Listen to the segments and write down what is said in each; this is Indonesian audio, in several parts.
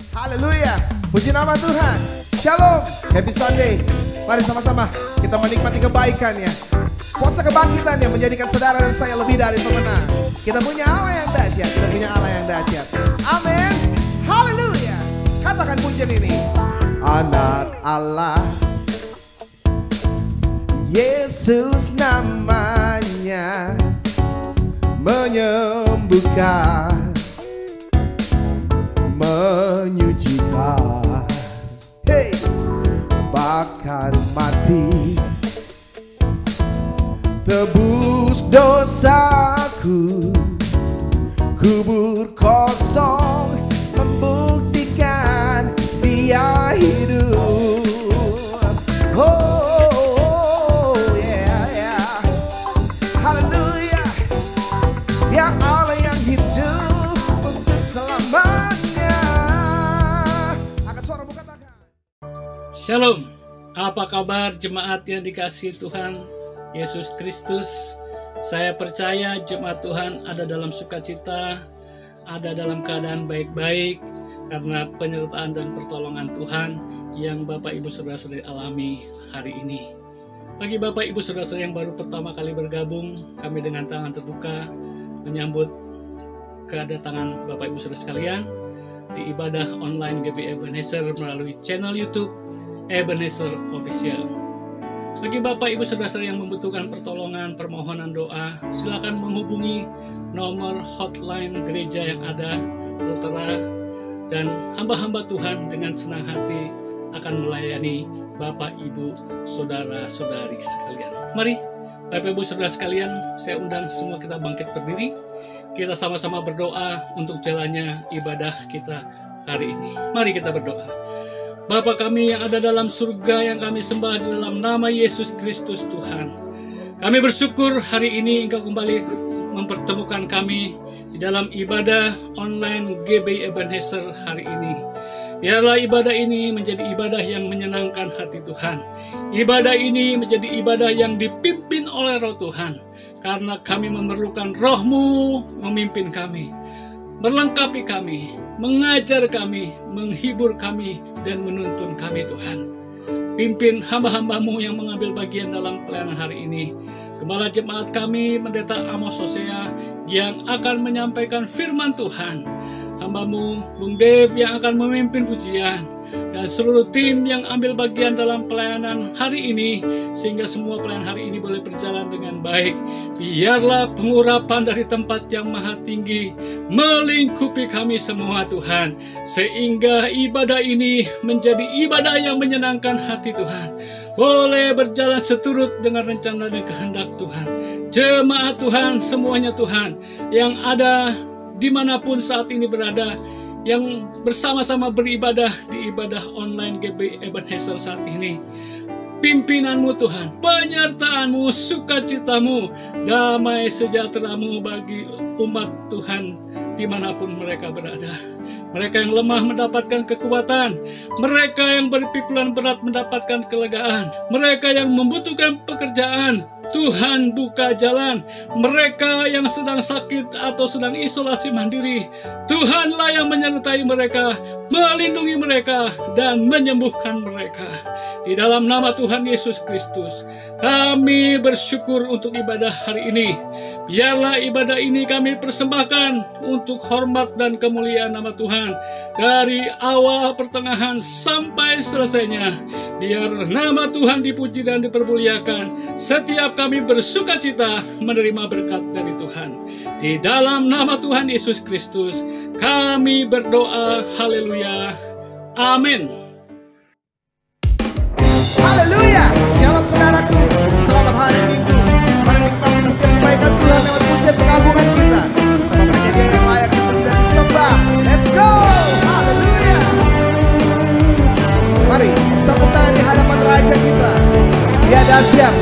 Haleluya, puji nama Tuhan. Shalom, happy Sunday. Mari sama-sama kita menikmati kebaikan-Nya. Kuasa kebangkitan yang menjadikan saudara dan saya lebih dari pemenang. Kita punya Allah yang dahsyat, kita punya Allah yang dahsyat. Amin. Haleluya. Katakan pujian ini. Anak Allah, Yesus namanya, menyembuhkan, menyucikan, hey, bahkan mati, tebus dosaku, kubur kosong, membuktikan Dia hidup. Oh yeah, yeah. Haleluya. Ya Allah yang hidup untuk selamanya. Angkat suara, buka tangan. Shalom, apa kabar jemaat yang dikasihi Tuhan Yesus Kristus? Saya percaya jemaat Tuhan ada dalam sukacita, ada dalam keadaan baik-baik karena penyertaan dan pertolongan Tuhan yang Bapak Ibu Saudara-saudari alami hari ini. Bagi Bapak Ibu Saudara-saudari yang baru pertama kali bergabung, kami dengan tangan terbuka menyambut kedatangan Bapak Ibu Saudara sekalian di ibadah online GBI Ebenezer melalui channel YouTube Ebenezer Official. Bagi Bapak Ibu Saudara yang membutuhkan pertolongan, permohonan doa, silakan menghubungi nomor hotline gereja yang ada, tertera, dan hamba-hamba Tuhan dengan senang hati akan melayani Bapak Ibu Saudara-saudari sekalian. Mari Bapak Ibu Saudara sekalian, saya undang semua kita bangkit berdiri. Kita sama-sama berdoa untuk jalannya ibadah kita hari ini. Mari kita berdoa. Bapa kami yang ada dalam surga, yang kami sembah di dalam nama Yesus Kristus Tuhan. Kami bersyukur hari ini Engkau kembali mempertemukan kami di dalam ibadah online GBI Ebenezer hari ini. Biarlah ibadah ini menjadi ibadah yang menyenangkan hati Tuhan. Ibadah ini menjadi ibadah yang dipimpin oleh Roh Tuhan. Karena kami memerlukan Roh-Mu memimpin kami, melengkapi kami, mengajar kami, menghibur kami, dan menuntun kami Tuhan. Pimpin hamba-hamba-Mu yang mengambil bagian dalam pelayanan hari ini. Gembala jemaat kami, Pendeta Amos Hosea, yang akan menyampaikan firman Tuhan. Hamba-Mu, Bung Dev, yang akan memimpin pujian. Dan seluruh tim yang ambil bagian dalam pelayanan hari ini, sehingga semua pelayanan hari ini boleh berjalan dengan baik. Biarlah pengurapan dari tempat yang maha tinggi melingkupi kami semua Tuhan, sehingga ibadah ini menjadi ibadah yang menyenangkan hati Tuhan, boleh berjalan seturut dengan rencana dan kehendak Tuhan. Jemaat Tuhan semuanya Tuhan, yang ada dimanapun saat ini berada, yang bersama-sama beribadah di ibadah online GBI Ebenezer saat ini. Pimpinan-Mu Tuhan, penyertaan-Mu, sukacita-Mu, damai sejahtera-Mu bagi umat Tuhan dimanapun mereka berada. Mereka yang lemah mendapatkan kekuatan, mereka yang berpikulan berat mendapatkan kelegaan, mereka yang membutuhkan pekerjaan, Tuhan buka jalan. Mereka yang sedang sakit atau sedang isolasi mandiri, Tuhanlah yang menyertai mereka, melindungi mereka, dan menyembuhkan mereka. Di dalam nama Tuhan Yesus Kristus, kami bersyukur untuk ibadah hari ini. Biarlah ibadah ini kami persembahkan untuk hormat dan kemuliaan nama Tuhan. Dari awal, pertengahan, sampai selesainya. Biar nama Tuhan dipuji dan dipermuliakan. Setiap kami bersukacita menerima berkat dari Tuhan. Di dalam nama Tuhan Yesus Kristus, kami berdoa. Haleluya. Amin. Haleluya. Shalom saudaraku. Selamat hari Minggu. Mari kita menyebut kebaikan Tuhan lewat pujian pengagungan kita. Sama penyedia yang layak dipuji dan disembah. Let's go. Haleluya. Mari tepuk tangan di hadapan Raja kita. Dia dahsyat.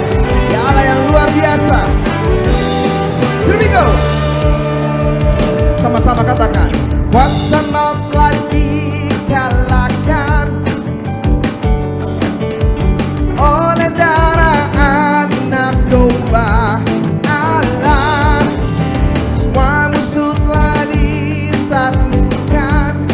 Dia Allah yang luar biasa. Here we go. Sama-sama katakan. Kuasa maut telah dikalahkan oleh darah anak domba Allah. Semua musuh telah ditaklukkan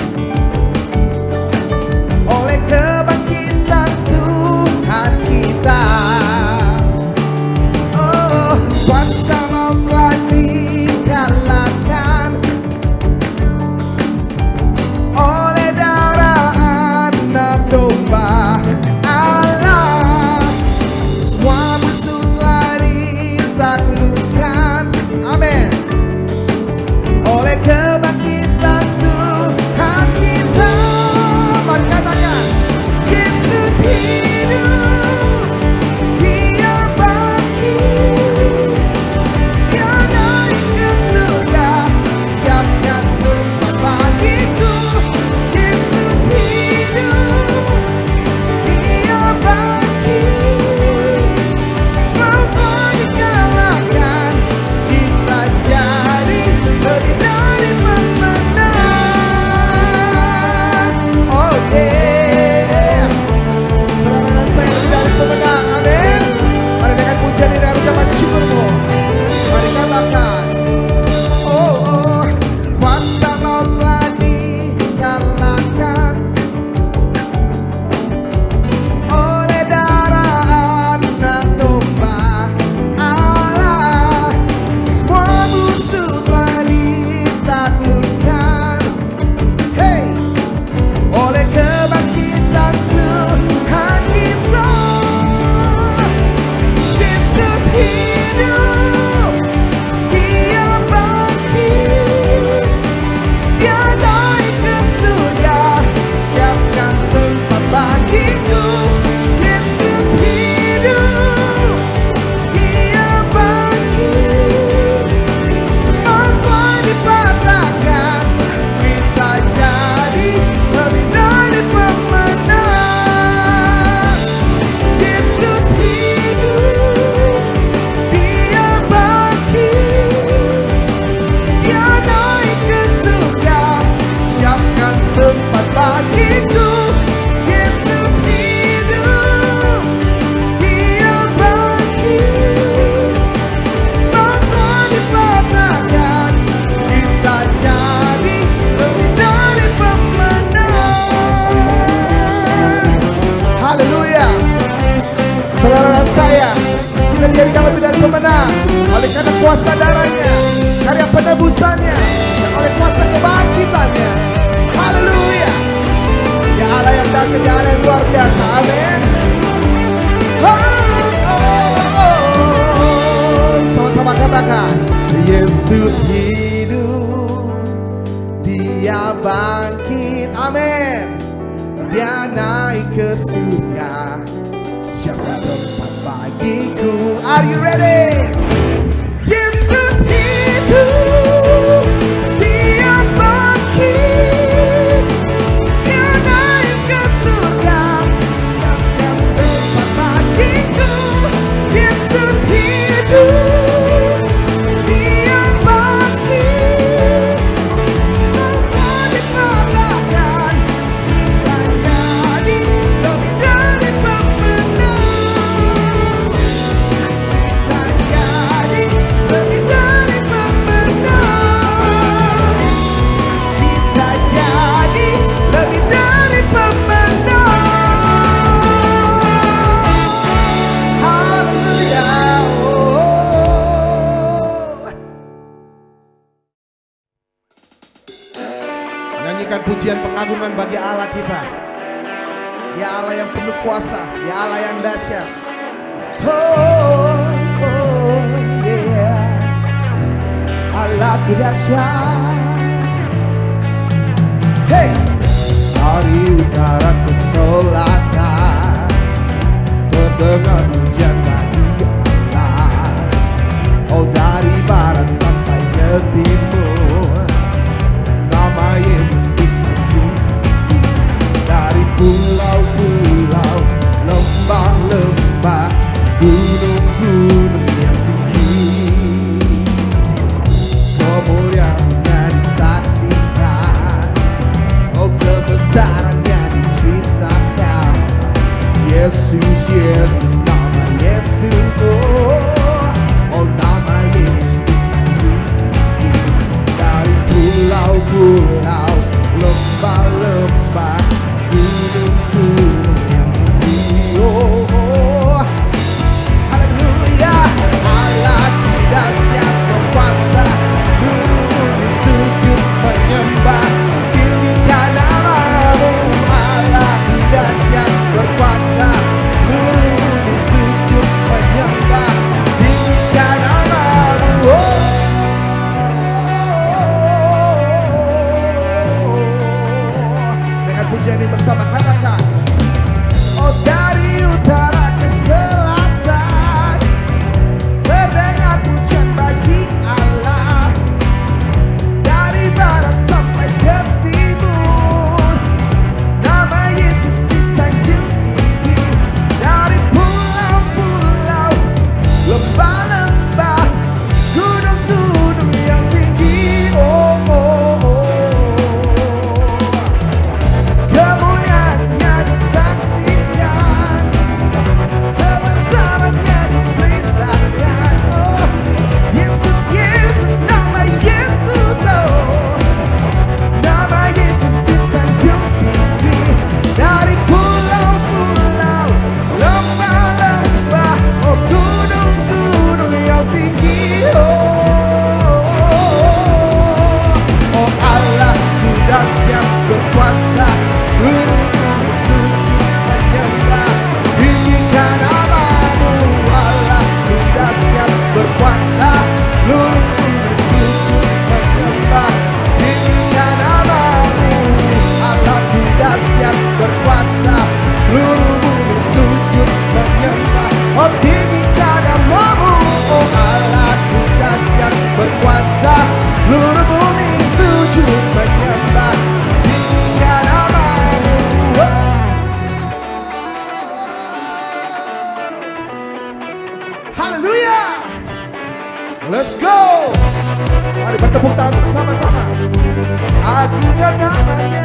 bagiku. Yesus hidup, Dia bangkit, mata dipatahkan, kita jadi lebih dari pemenang. Haleluya. Saudara dan saya, kita dijadikan lebih dari pemenang oleh karena kuasa darahnya, karya penebusannya, dan oleh kuasa kebangkitannya. Haleluya. Ya Allah yang dahsyat, ya Allah yang luar biasa. Amin. Sama-sama katakan, Yesus hidup, Dia bangkit. Amin. Dia naik ke surga, siapa tempat bagiku? Are you ready? Yesus hidup, Dia bangkit, Dia naik ke surga, siapa tempat bagiku? Yesus hidup, Dia bangkit, mata dipatahkan, kita jadi lebih dari pemenang. Nyanyikan pujian pengagungan bagi Allah kita. Ya Allah yang penuh kuasa, ya Allah yang dahsyat. Oh, yeah. Allah dahsyat. Hey, dari utara ke selatan terdengar pujian bagi Allah. Oh, dari barat sampai ke timur, nama Yesus disanjung tinggi. Dari pulau-pulau, lembah-lembah, gunung-gunung yang tinggi, kemuliaannya disaksikan, oh kebesarannya diceritakan. Yesus, Yesus, nama Yesus, oh nama Yesus disanjung tinggi. Dari pulau-pulau, lembah-lembah, gunung-gunung yang tinggi, oh haleluya. Allah dahsyat berkuasa, seluruh bumi sujud menyembah, tinggikan namamu. Allah dahsyat berkuasa, seluruh bumi sujud menyembah, tinggikan namamu. Dengan pujian ini bersama katakan, oh dari utara ke selatan terdengar pujian bagi Allah. Dari barat sampai ke timur, nama Yesus disanjung tinggi. Dari pulau-pulau, lembah-lembah, gunung-gunung yang tinggi, oh, oh, oh. Kemuliaannya disaksikan, kebesarannya diceritakan. Oh Yesus, Yesus, nama Yesus, oh nama Yesus disanjung tinggi. Dari pulau-pulau, lembah-lembah, oh gunung-gunung yang tinggi, oh Allah dahsyat berkuasa, seluruh bumi sujud menyembah, tinggikan namamu. Allah dahsyat berkuasa, seluruh bumi sujud menyembah, tinggikan namamu. Allah dahsyat berkuasa, seluruh bumi sujud menyembah, oh tinggikan namamu. Oh Allah dahsyat berkuasa, seluruh bumi sujud menyembah, tinggikan namamu. Haleluya. Let's go. Mari bertepuk tangan bersama-sama. Agungkan namanya.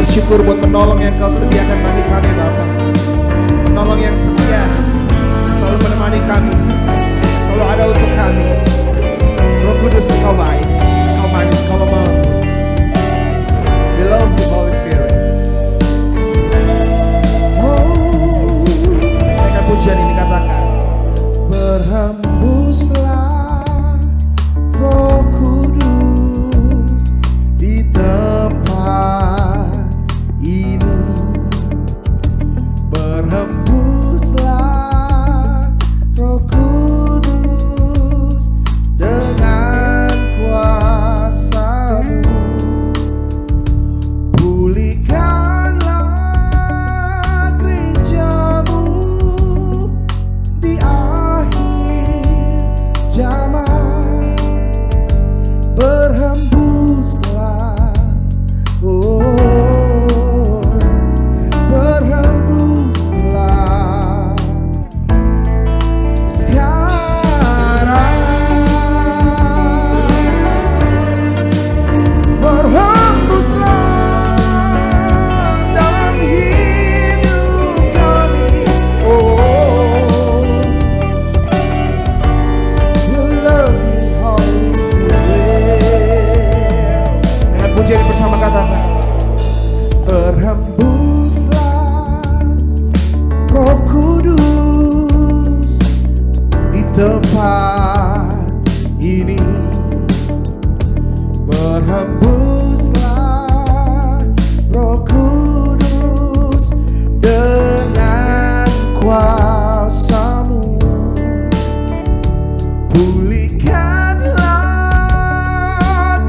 bersyukur buat penolong yang Kau sediakan bagi kami Bapa. Penolong yang setia, selalu menemani kami, selalu ada untuk kami. Roh Kudus, Engkau baik, Engkau manis, Engkau lemah lembut. We love you, Holy Spirit. Oh, naikkan pujian ini, katakan, berhembuslah Roh Kudus di tempat ini. Berhembuslah Roh Kudus dengan kuasa-Mu. Pulihkanlah gereja-Mu di akhir zaman. Berhembuslah, oh, berhembuslah sekarang. Berhembuslah dalam hidup kami. Oh, we love you, Holy Spirit. Dengan pujian bersama katakan, berhembuslah Roh Kudus di tempat ini. Berhembuslah Roh Kudus dengan kuasa-Mu. Pulihkanlah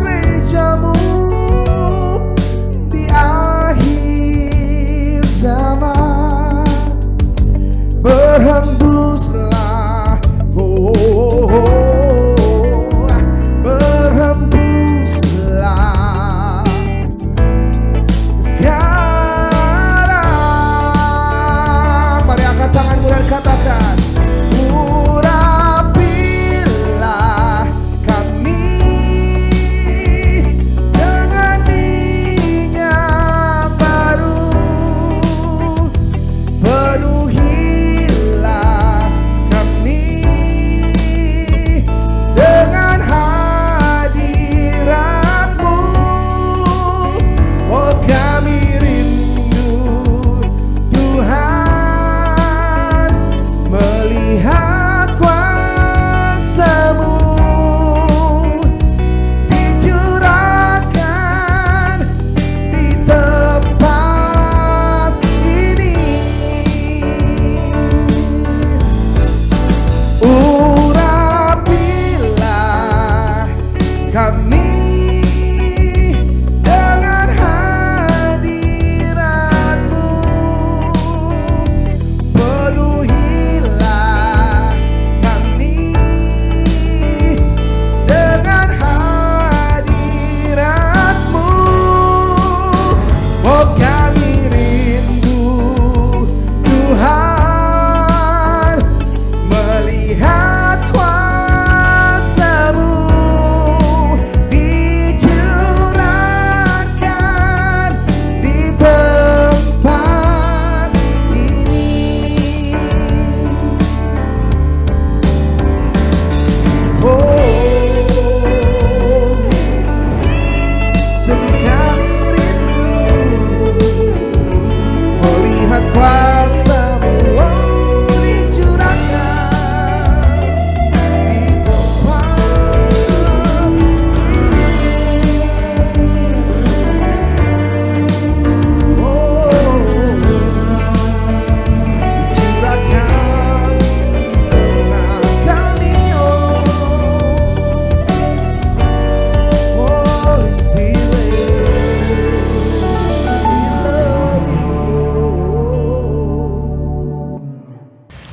gereja-Mu di akhir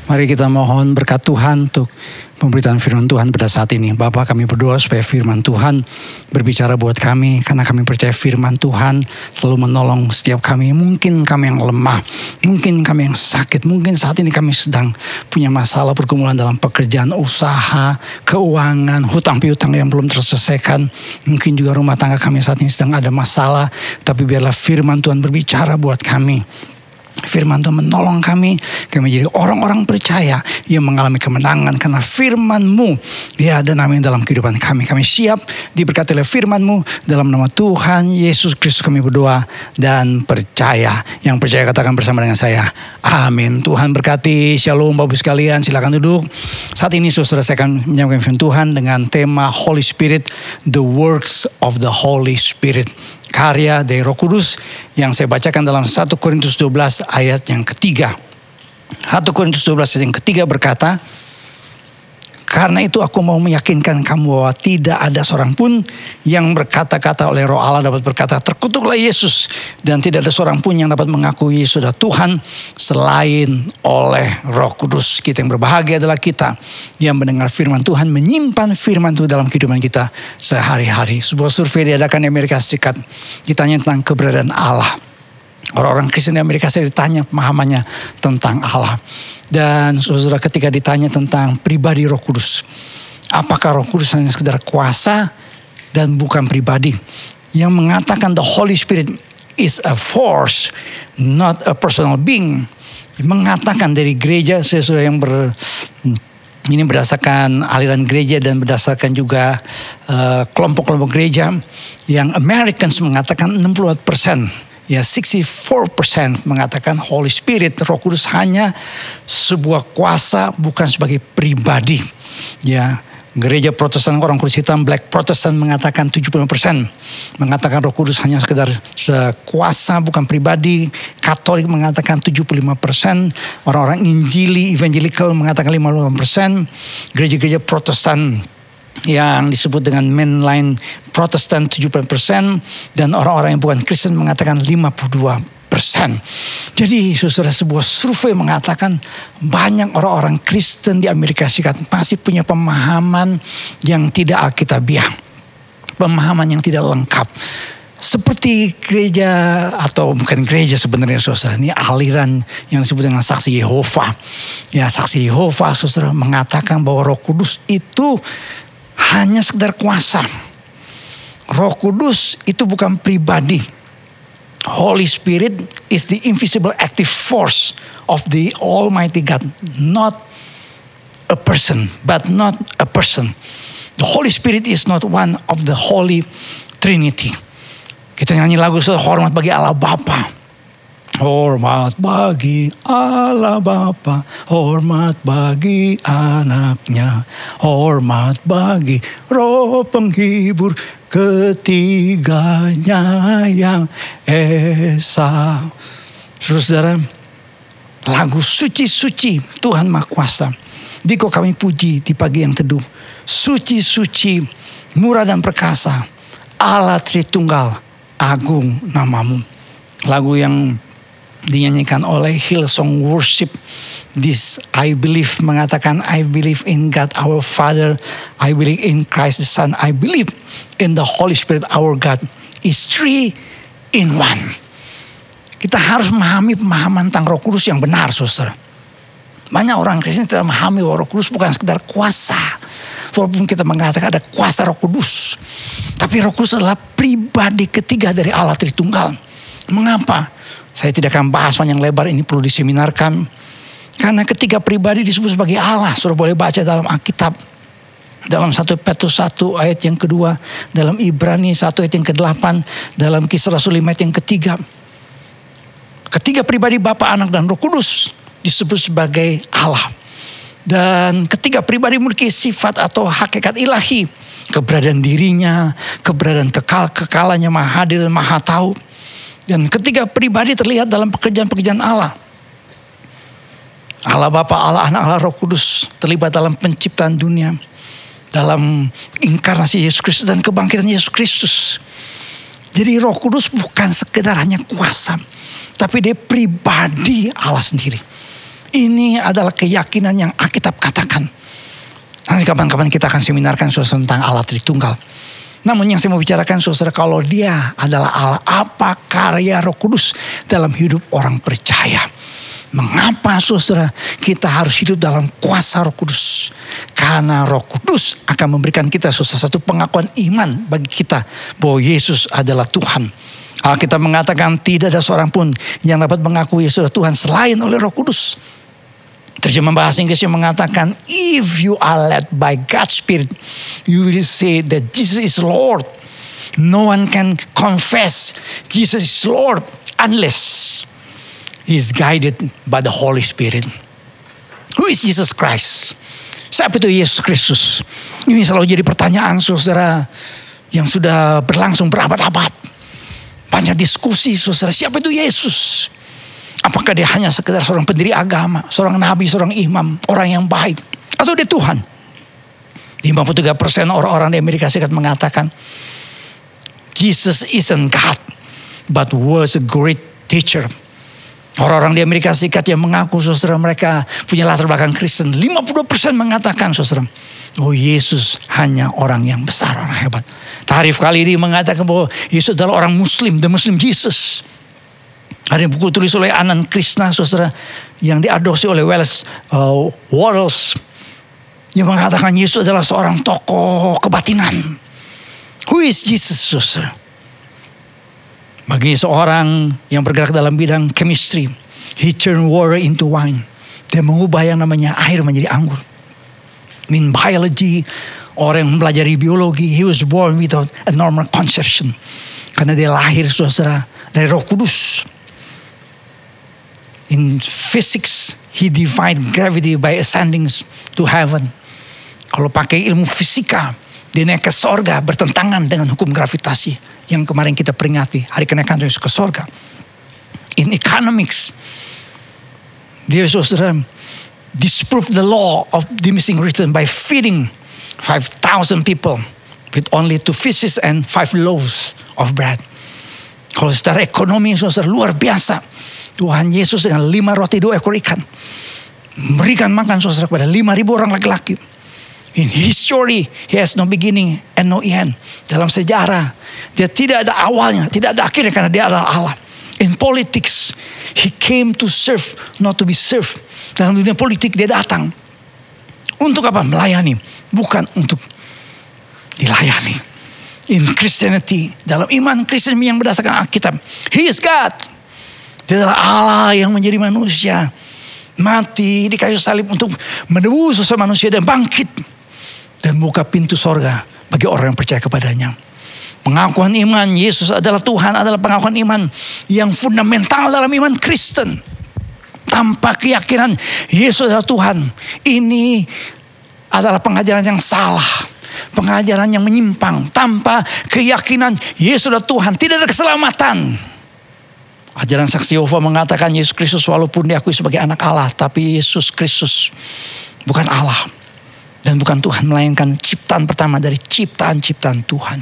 Mari kita mohon berkat Tuhan untuk pemberitaan firman Tuhan pada saat ini. Bapa, kami berdoa supaya firman Tuhan berbicara buat kami. Karena kami percaya firman Tuhan selalu menolong setiap kami. Mungkin kami yang lemah, mungkin kami yang sakit, mungkin saat ini kami sedang punya masalah pergumulan dalam pekerjaan, usaha, keuangan, hutang piutang yang belum terselesaikan. Mungkin juga rumah tangga kami saat ini sedang ada masalah. Tapi biarlah firman Tuhan berbicara buat kami. Firman Tuhan menolong kami menjadi orang-orang percaya yang mengalami kemenangan karena firman-Mu ya ada nama dalam kehidupan kami. Kami siap diberkati oleh firman-Mu. Dalam nama Tuhan Yesus Kristus kami berdoa dan percaya. Yang percaya katakan bersama dengan saya, amin. Tuhan berkati. Shalom Bapak sekalian, silakan duduk. Saat ini saudara saya akan menyampaikan firman Tuhan dengan tema Holy Spirit, the works of the Holy Spirit. Karya dari Roh Kudus yang saya bacakan dalam 1 Korintus 12 ayat yang ketiga. 1 Korintus 12 ayat yang ketiga berkata, karena itu aku mau meyakinkan kamu bahwa tidak ada seorang pun yang berkata-kata oleh Roh Allah dapat berkata, terkutuklah Yesus. Dan tidak ada seorang pun yang dapat mengakui Yesus adalah Tuhan selain oleh Roh Kudus. Kita yang berbahagia adalah kita yang mendengar firman Tuhan, menyimpan firman Tuhan dalam kehidupan kita sehari-hari. Sebuah survei diadakan di Amerika Serikat, ditanya tentang keberadaan Allah. Orang-orang Kristen di Amerika Serikat ditanya pemahamannya tentang Allah. Dan saudara ketika ditanya tentang pribadi Roh Kudus, apakah Roh Kudus hanya sekedar kuasa dan bukan pribadi? Yang mengatakan the Holy Spirit is a force, not a personal being. Mengatakan dari gereja, saudara yang ini berdasarkan aliran gereja dan berdasarkan juga kelompok-kelompok gereja yang Americans mengatakan 64%. Ya 64% mengatakan Holy Spirit, Roh Kudus hanya sebuah kuasa, bukan sebagai pribadi. Ya, gereja Protestan orang kulit hitam, Black Protestant mengatakan 75%. Mengatakan Roh Kudus hanya sekedar kuasa, bukan pribadi. Katolik mengatakan 75%. Orang-orang Injili, Evangelical mengatakan 55%. Gereja-gereja Protestan yang disebut dengan mainline Protestan 70%, dan orang-orang yang bukan Kristen mengatakan 52%. Jadi saudara, sebuah survei mengatakan banyak orang-orang Kristen di Amerika Serikat masih punya pemahaman yang tidak alkitabiah, pemahaman yang tidak lengkap. Seperti gereja, atau bukan gereja sebenarnya saudara, ini aliran yang disebut dengan saksi Yehova. Ya, saksi Yehova saudara mengatakan bahwa Roh Kudus itu hanya sekedar kuasa. Roh Kudus itu bukan pribadi. Holy Spirit is the invisible active force of the Almighty God. Not a person, but not a person. The Holy Spirit is not one of the Holy Trinity. Kita nyanyi lagu hormat bagi Allah Bapa. Hormat bagi Allah Bapa, hormat bagi anaknya, hormat bagi Roh Penghibur ketiganya yang esa. Saudara, lagu suci-suci Tuhan Maha Kuasa, Diko kami puji di pagi yang teduh. Suci-suci, murah dan perkasa, Allah Tritunggal, agung namamu. Lagu yang dinyanyikan oleh Hillsong Worship. This I believe mengatakan, I believe in God our Father, I believe in Christ the Son, I believe in the Holy Spirit our God is 3 in 1. Kita harus memahami pemahaman tentang Roh Kudus yang benar, saudara. Banyak orang Kristen tidak memahami bahwa Roh Kudus bukan sekedar kuasa. Walaupun kita mengatakan ada kuasa Roh Kudus, tapi Roh Kudus adalah pribadi ketiga dari Allah Tritunggal. Mengapa? Saya tidak akan bahas panjang lebar, ini perlu diseminarkan. Karena ketiga pribadi disebut sebagai Allah. Sudah boleh baca dalam Alkitab. Dalam 1 Petrus 1 ayat yang kedua. Dalam Ibrani 1 ayat yang ke-8. Dalam Kisah Rasul 5 ayat yang ketiga. Ketiga pribadi Bapa, Anak, dan Roh Kudus disebut sebagai Allah. Dan ketiga pribadi memiliki sifat atau hakikat ilahi. Keberadaan dirinya, keberadaan kekalannya, maha hadir dan maha tahu. Dan ketiga pribadi terlihat dalam pekerjaan-pekerjaan Allah. Allah Bapa, Allah Anak, Allah Roh Kudus terlibat dalam penciptaan dunia, dalam inkarnasi Yesus Kristus dan kebangkitan Yesus Kristus. Jadi Roh Kudus bukan sekedar hanya kuasa, tapi dia pribadi Allah sendiri. Ini adalah keyakinan yang Alkitab katakan. Nanti kapan-kapan kita akan seminarkan saudara tentang Allah Tritunggal. Namun yang saya mau bicarakan saudara, kalau dia adalah Allah, apa karya Roh Kudus dalam hidup orang percaya? Mengapa saudara kita harus hidup dalam kuasa Roh Kudus? Karena Roh Kudus akan memberikan kita satu pengakuan iman bagi kita bahwa Yesus adalah Tuhan. Alkitab mengatakan tidak ada seorang pun yang dapat mengakui Yesus adalah Tuhan selain oleh Roh Kudus. Terjemahan bahasa Inggrisnya mengatakan, if you are led by God's Spirit, you will say that Jesus is Lord. No one can confess Jesus is Lord unless he is guided by the Holy Spirit. Who is Jesus Christ? Siapa itu Yesus Kristus? Ini selalu jadi pertanyaan saudara yang sudah berlangsung berabad-abad. Banyak diskusi saudara, siapa itu Yesus? Apakah dia hanya sekedar seorang pendiri agama, seorang nabi, seorang imam, orang yang baik, atau dia Tuhan? 53% orang-orang di Amerika Serikat mengatakan Jesus isn't God, but was a great teacher. Orang-orang di Amerika Serikat yang mengaku saudara mereka punya latar belakang Kristen, 52% mengatakan saudara, oh Yesus hanya orang yang besar, orang hebat. Tarif kali ini mengatakan bahwa Yesus adalah orang Muslim, the Muslim Jesus. Ada buku tulis oleh Anand Krishna saudara yang diadopsi oleh Wallace yang mengatakan Yesus adalah seorang tokoh kebatinan. Who is Jesus saudara? Bagi seorang yang bergerak dalam bidang chemistry, he turned water into wine. Dia mengubah yang namanya air menjadi anggur. In biology, orang yang mempelajari biologi, he was born without a normal conception. Karena dia lahir saudara dari Roh Kudus. In physics, he defied gravity by ascending to heaven. Kalau pakai ilmu fisika, dia naik ke sorga bertentangan dengan hukum gravitasi yang kemarin kita peringati hari kenaikan Yesus ke sorga. In economics, dia saudara disprove the law of diminishing return by feeding 5,000 people with only 2 fishes and 5 loaves of bread. Kalau secara ekonomi saudara luar biasa. Tuhan Yesus dengan 5 roti 2 ekor ikan memberikan makan saudara kepada 5,000 orang laki-laki. In history, he has no beginning and no end. Dalam sejarah, dia tidak ada awalnya, tidak ada akhirnya karena dia adalah Allah. In politics, he came to serve, not to be served. Dalam dunia politik dia datang untuk apa? Melayani, bukan untuk dilayani. In Christianity, dalam iman Kristen yang berdasarkan Alkitab, he is God. Dia adalah Allah yang menjadi manusia, mati di kayu salib untuk menebus dosa manusia dan bangkit dan buka pintu sorga bagi orang yang percaya kepadanya. Pengakuan iman Yesus adalah Tuhan adalah pengakuan iman yang fundamental dalam iman Kristen. Tanpa keyakinan Yesus adalah Tuhan, ini adalah pengajaran yang salah, pengajaran yang menyimpang. Tanpa keyakinan Yesus adalah Tuhan, tidak ada keselamatan. Ajaran saksi Yehova mengatakan Yesus Kristus walaupun diakui sebagai anak Allah, tapi Yesus Kristus bukan Allah dan bukan Tuhan, melainkan ciptaan pertama dari ciptaan-ciptaan Tuhan.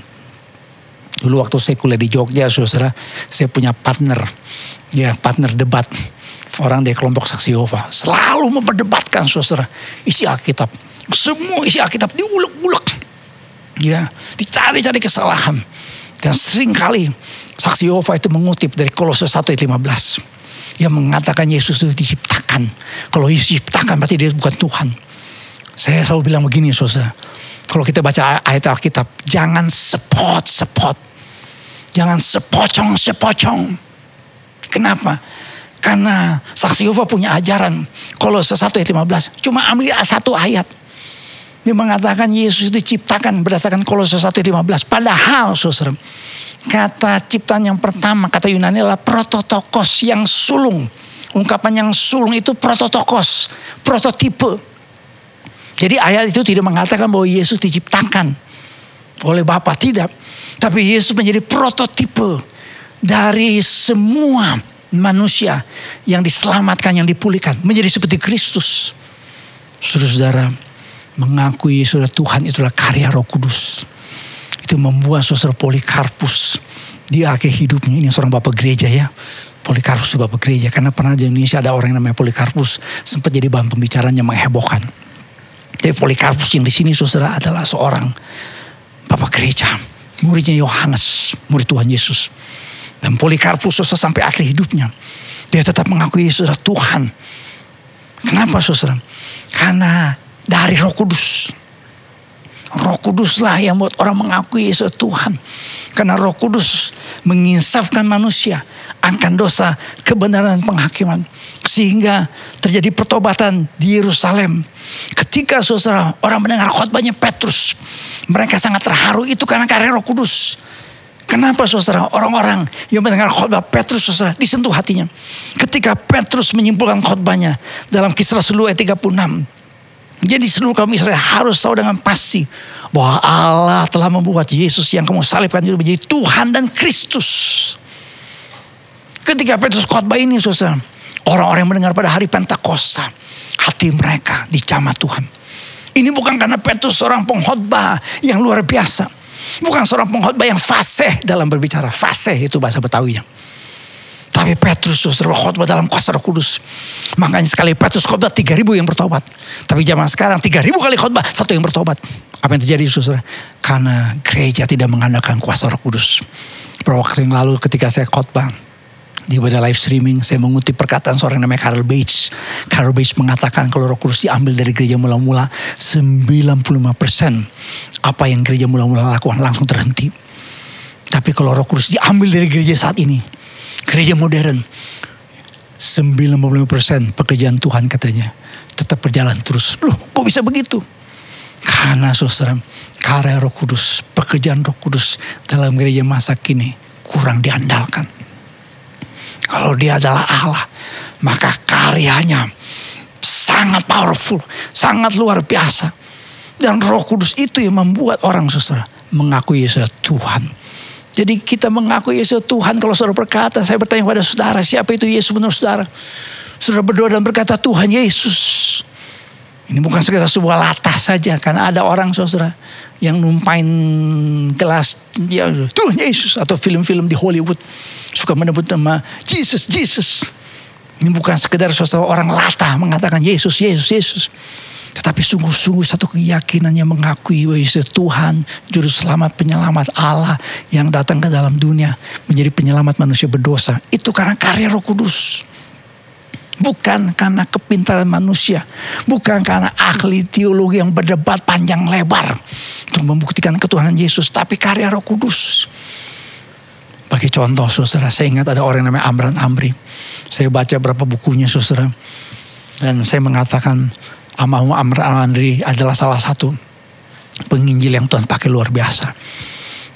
Dulu waktu saya kuliah di Jogja, saudara, saya punya partner debat. Orang dari kelompok saksi Yehova selalu memperdebatkan saudara isi Alkitab. Semua isi Alkitab diulek-ulek, ya, dicari-cari kesalahan. Dan seringkali saksi Yehova itu mengutip dari Kolose 1 ayat 15 yang mengatakan Yesus itu diciptakan. Kalau Yesus diciptakan berarti dia bukan Tuhan. Saya selalu bilang begini saudara, kalau kita baca ayat Alkitab, jangan sepot-sepot, jangan sepocong-sepocong. Kenapa? Karena saksi Yehova punya ajaran Kolose 1 ayat 15, cuma ambil satu ayat. Dia mengatakan Yesus diciptakan berdasarkan Kolose 1 ayat 15. Padahal saudara, kata ciptaan yang pertama, kata Yunani adalah prototokos, yang sulung. Ungkapan yang sulung itu prototokos, prototipe. Jadi ayat itu tidak mengatakan bahwa Yesus diciptakan oleh Bapa, tidak. Tapi Yesus menjadi prototipe dari semua manusia yang diselamatkan, yang dipulihkan. Menjadi seperti Kristus. Saudara-saudara, mengakui saudara Tuhan itulah karya Roh Kudus. Itu membuat saudara Polikarpus di akhir hidupnya, ini seorang bapak gereja ya, Polikarpus itu bapak gereja. Karena pernah di Indonesia ada orang yang namanya Polikarpus. Sempat jadi bahan pembicaraan yang menghebohkan. Tapi Polikarpus yang di sini saudara adalah seorang bapak gereja. Muridnya Yohanes. Murid Tuhan Yesus. Dan Polikarpus saudara sampai akhir hidupnya. Dia tetap mengakui Yesus adalah Tuhan. Kenapa saudara? Karena dari Roh Kudus. Roh Kuduslah yang buat orang mengakui Yesus Tuhan. Karena Roh Kudus menginsafkan manusia akan dosa, kebenaran, penghakiman. Sehingga terjadi pertobatan di Yerusalem. Ketika saudara orang mendengar khotbahnya Petrus, mereka sangat terharu. Itu karena karya Roh Kudus. Kenapa saudara? Orang-orang yang mendengar khotbah Petrus saudara disentuh hatinya. Ketika Petrus menyimpulkan khotbahnya dalam Kisah Rasul ayat 36. Jadi seluruh kaum Israel harus tahu dengan pasti bahwa Allah telah membuat Yesus yang kamu salibkan itu menjadi Tuhan dan Kristus. Ketika Petrus khotbah ini saudara, orang-orang yang mendengar pada hari Pentakosta, hati mereka dijamah Tuhan. Ini bukan karena Petrus seorang pengkhotbah yang luar biasa. Bukan seorang pengkhotbah yang fasih dalam berbicara. Fasih itu bahasa Betawinya. Tapi Petrus saudara khotbah dalam kuasa Roh Kudus. Makanya sekali Petrus khotbah 3.000 yang bertobat. Tapi zaman sekarang 3.000 kali khotbah 1 yang bertobat. Apa yang terjadi saudara? Karena gereja tidak mengandalkan kuasa Roh Kudus. Beberapa waktu yang lalu ketika saya khotbah di ibadah live streaming, saya mengutip perkataan seorang namanya Carl Bates. Carl Bates mengatakan kalau Roh Kudus diambil dari gereja mula-mula 95% apa yang gereja mula-mula lakukan langsung terhenti. Tapi kalau Roh Kudus diambil dari gereja saat ini, gereja modern, 95% pekerjaan Tuhan katanya tetap berjalan terus. Loh, kok bisa begitu? Karena saudara, karya Roh Kudus, pekerjaan Roh Kudus dalam gereja masa kini kurang diandalkan. Kalau dia adalah Allah, maka karyanya sangat powerful, sangat luar biasa. Dan Roh Kudus itu yang membuat orang saudara mengakui Yesus Tuhan. Jadi kita mengakui Yesus Tuhan. Kalau saudara berkata, saya bertanya kepada saudara, siapa itu Yesus menurut saudara? Saudara berdoa dan berkata Tuhan Yesus. Ini bukan sekedar sebuah latah saja. Karena ada orang saudara yang numpain gelas ya, Tuhan Yesus. Atau film-film di Hollywood suka menyebut nama Jesus, Jesus. Ini bukan sekedar saudara orang latah mengatakan Yesus, Yesus, Yesus. Tetapi sungguh-sungguh satu keyakinan yang mengakui bahwa Yesus Tuhan, Juru Selamat, Penyelamat Allah yang datang ke dalam dunia menjadi penyelamat manusia berdosa. Itu karena karya Roh Kudus. Bukan karena kepintaran manusia. Bukan karena ahli teologi yang berdebat panjang lebar untuk membuktikan ketuhanan Yesus. Tapi karya Roh Kudus. Bagi contoh saudara, saya ingat ada orang yang namanya Amran Amri. Saya baca beberapa bukunya saudara. Dan saya mengatakan Amran Amri adalah salah satu penginjil yang Tuhan pakai luar biasa.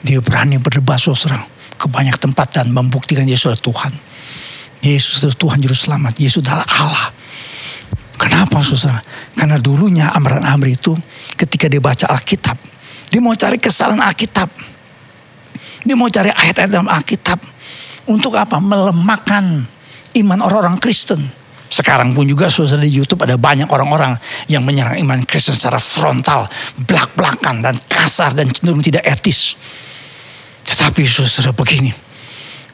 Dia berani berdebat saudara ke banyak tempat dan membuktikan Yesus adalah Tuhan. Yesus adalah Tuhan Juru Selamat. Yesus adalah Allah. Kenapa saudara? Karena dulunya Amran Amri itu ketika dia baca Alkitab, dia mau cari kesalahan Alkitab. Dia mau cari ayat-ayat dalam Alkitab. Untuk apa? Melemahkan iman orang-orang Kristen. Sekarang pun juga saudara di YouTube ada banyak orang-orang yang menyerang iman Kristen secara frontal, belak-belakan dan kasar dan cenderung tidak etis. Tetapi saudara begini,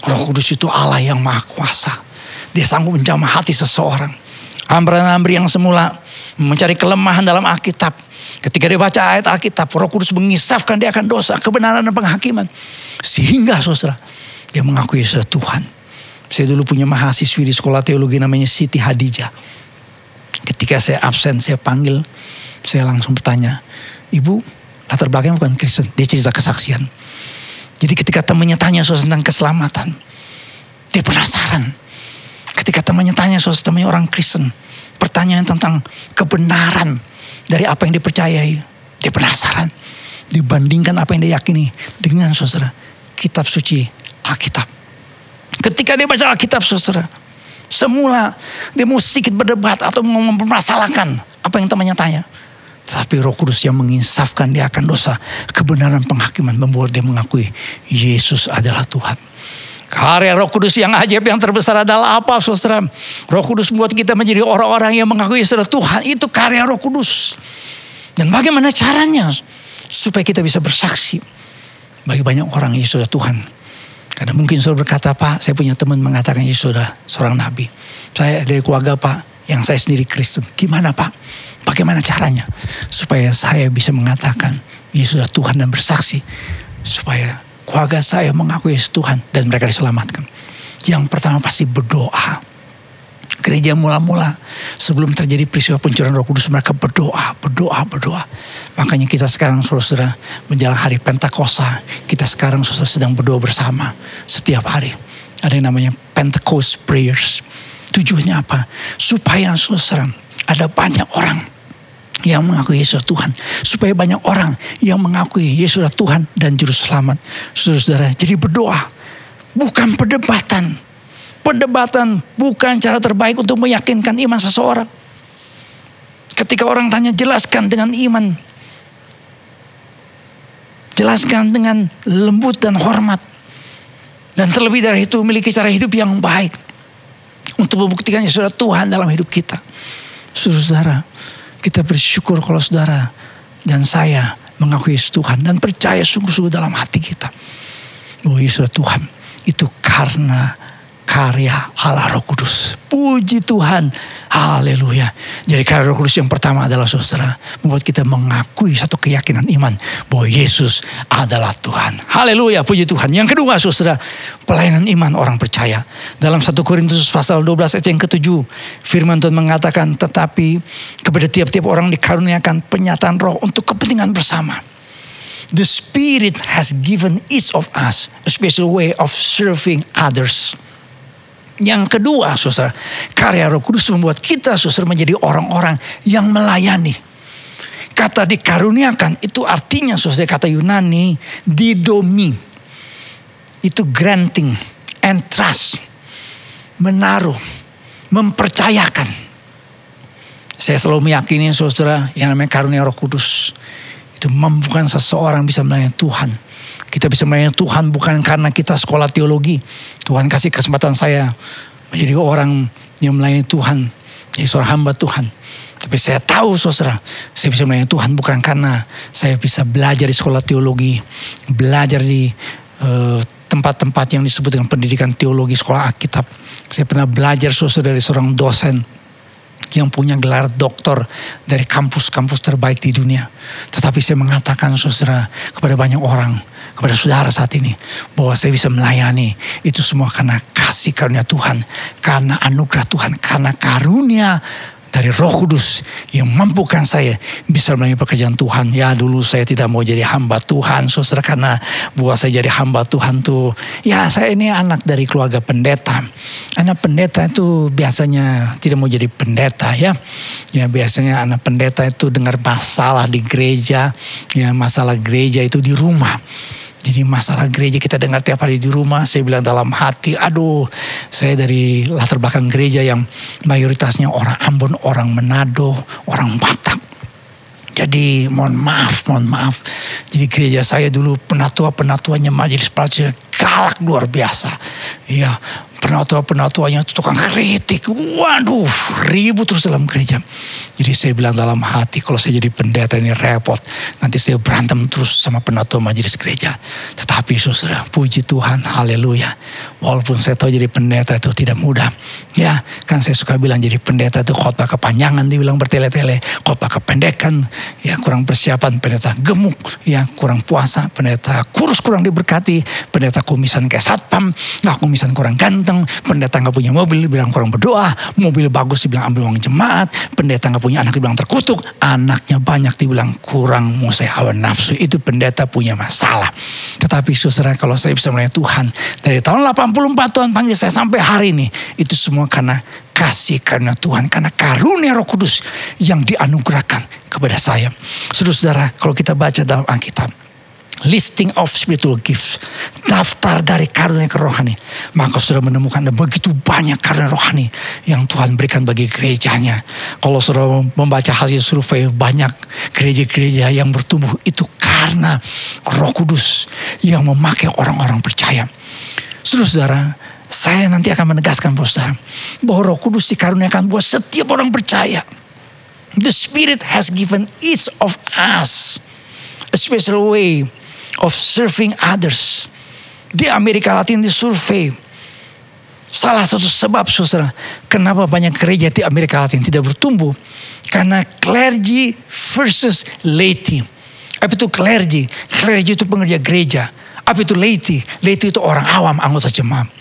Roh Kudus itu Allah yang Maha Kuasa. Dia sanggup menjamah hati seseorang. Amran Amri yang semula mencari kelemahan dalam Alkitab, ketika dia baca ayat Alkitab, Roh Kudus mengisafkan dia akan dosa, kebenaran dan penghakiman. Sehingga saudara, dia mengakui Yesus Tuhan. Saya dulu punya mahasiswi di sekolah teologi namanya Siti Hadijah. Ketika saya absen, saya panggil, saya langsung bertanya, Ibu, latar belakangnya bukan Kristen. Dia cerita kesaksian. Jadi ketika temannya tanya soal tentang keselamatan, dia penasaran. Ketika temannya tanya soal temannya orang Kristen, pertanyaan tentang kebenaran dari apa yang dipercayai, dia penasaran. Dibandingkan apa yang dia yakini dengan saudara kitab suci Alkitab. Ketika dia baca Alkitab saudara, semula dia mau sedikit berdebat atau mau mempermasalahkan apa yang temannya tanya. Tapi Roh Kudus yang menginsafkan dia akan dosa, kebenaran, penghakiman membuat dia mengakui Yesus adalah Tuhan. Karya Roh Kudus yang ajaib yang terbesar adalah apa saudara? Roh Kudus membuat kita menjadi orang-orang yang mengakui Yesus adalah Tuhan. Itu karya Roh Kudus. Dan bagaimana caranya supaya kita bisa bersaksi bagi banyak orang Yesus adalah Tuhan? Karena mungkin saudara berkata, Pak, saya punya teman mengatakan Yesus sudah seorang nabi. Saya dari keluarga, Pak, yang saya sendiri Kristen. Gimana, Pak? Bagaimana caranya? Supaya saya bisa mengatakan Yesus adalah Tuhan dan bersaksi. Supaya keluarga saya mengakui Yesus Tuhan dan mereka diselamatkan. Yang pertama pasti berdoa. Gereja mula-mula sebelum terjadi peristiwa pencurahan Roh Kudus, mereka berdoa. Makanya kita sekarang saudara menjelang hari Pentakosta, kita sekarang saudara sedang berdoa bersama setiap hari. Ada yang namanya Pentecost Prayers. Tujuannya apa? Supaya saudara ada banyak orang yang mengakui Yesus Tuhan. Supaya banyak orang yang mengakui Yesus Tuhan dan Juru Selamat. Saudara, jadi berdoa bukan perdebatan. Perdebatan bukan cara terbaik untuk meyakinkan iman seseorang. Ketika orang tanya, jelaskan dengan iman. Jelaskan dengan lembut dan hormat. Dan terlebih dari itu, memiliki cara hidup yang baik. Untuk membuktikan Yesus Tuhan dalam hidup kita. Saudara, kita bersyukur kalau saudara dan saya mengakui Yesus Tuhan. Dan percaya sungguh-sungguh dalam hati kita. Bahwa Yesus Tuhan itu karena karya Allah Roh Kudus. Puji Tuhan. Haleluya. Jadi karya Roh Kudus yang pertama adalah saudara, membuat kita mengakui satu keyakinan iman bahwa Yesus adalah Tuhan. Haleluya. Puji Tuhan. Yang kedua saudara, pelayanan iman orang percaya. Dalam 1 Korintus pasal 12 ayat yang ke-7, firman Tuhan mengatakan, tetapi kepada tiap-tiap orang dikaruniakan penyataan roh untuk kepentingan bersama. The Spirit has given each of us a special way of serving others. Yang kedua, saudara, karya Roh Kudus membuat kita, saudara, menjadi orang-orang yang melayani. Kata dikaruniakan itu artinya, saudara, kata Yunani didomi. Itu granting, entrust, menaruh, mempercayakan. Saya selalu meyakini, saudara, yang namanya karunia Roh Kudus itu memampukan seseorang bisa melayani Tuhan. Kita bisa melayani Tuhan bukan karena kita sekolah teologi. Tuhan kasih kesempatan saya menjadi orang yang melayani Tuhan, jadi seorang hamba Tuhan. Tapi saya tahu saudara, saya bisa melayani Tuhan bukan karena saya bisa belajar di sekolah teologi, belajar di tempat-tempat yang disebut dengan pendidikan teologi, sekolah Alkitab. Saya pernah belajar saudara dari seorang dosen yang punya gelar doktor dari kampus-kampus terbaik di dunia. Tetapi saya mengatakan saudara kepada banyak orang, kepada saudara saat ini, bahwa saya bisa melayani itu semua karena kasih karunia Tuhan, karena anugerah Tuhan, karena karunia dari Roh Kudus yang mampukan saya bisa melayani pekerjaan Tuhan. Ya dulu saya tidak mau jadi hamba Tuhan, saudara, karena buat saya jadi hamba Tuhan tuh, ya saya ini anak dari keluarga pendeta. Anak pendeta itu biasanya tidak mau jadi pendeta ya. Ya biasanya anak pendeta itu dengar masalah di gereja, ya masalah gereja itu di rumah. Jadi masalah gereja kita dengar tiap hari di rumah. Saya bilang dalam hati, aduh, saya dari latar belakang gereja yang mayoritasnya orang Ambon, orang Manado, orang Batak. Jadi mohon maaf. Jadi gereja saya dulu penatua-penatuanya majelis pelajar galak luar biasa. Iya, penatua-penatuanya tukang kritik. Waduh, ribut terus dalam gereja. Jadi saya bilang dalam hati, kalau saya jadi pendeta ini repot. Nanti saya berantem terus sama penatua majelis gereja. Tetapi saudara, puji Tuhan, haleluya. Walaupun saya tahu jadi pendeta itu tidak mudah. Ya, kan saya suka bilang jadi pendeta itu khotbah kepanjangan, dibilang bertele-tele. Khotbah kependekan, ya kurang persiapan. Pendeta gemuk, ya kurang puasa. Pendeta kurus, kurang diberkati. Pendeta kumisan kayak satpam. Kumisan kurang ganteng. Pendeta gak punya mobil, dibilang kurang berdoa. Mobil bagus, dibilang ambil uang jemaat. Pendeta gak punya anak, dibilang terkutuk. Anaknya banyak, dibilang kurang menguasai hawa nafsu. Itu pendeta punya masalah. Tetapi saudara, kalau saya bisa melayani Tuhan dari tahun 84 Tuhan panggil saya sampai hari ini, itu semua karena kasih karunia Tuhan, karena karunia Roh Kudus yang dianugerahkan kepada saya. Saudara, kalau kita baca dalam Alkitab, listing of spiritual gifts, daftar dari karunia rohani, maka sudah menemukan ada begitu banyak karunia rohani yang Tuhan berikan bagi gerejanya. Kalau sudah membaca hasil survei, banyak gereja-gereja yang bertumbuh itu karena Roh Kudus yang memakai orang-orang percaya. Saudara, saya nanti akan menegaskan saudara bahwa Roh Kudus dikaruniakan buat setiap orang percaya. The Spirit has given each of us a special way of serving others. Di Amerika Latin di survei. Salah satu sebab saudara, kenapa banyak gereja di Amerika Latin tidak bertumbuh. Karena clergy versus laity. Apa itu clergy? Clergy itu pengerja gereja. Apa itu laity? Laity itu orang awam, anggota jemaat.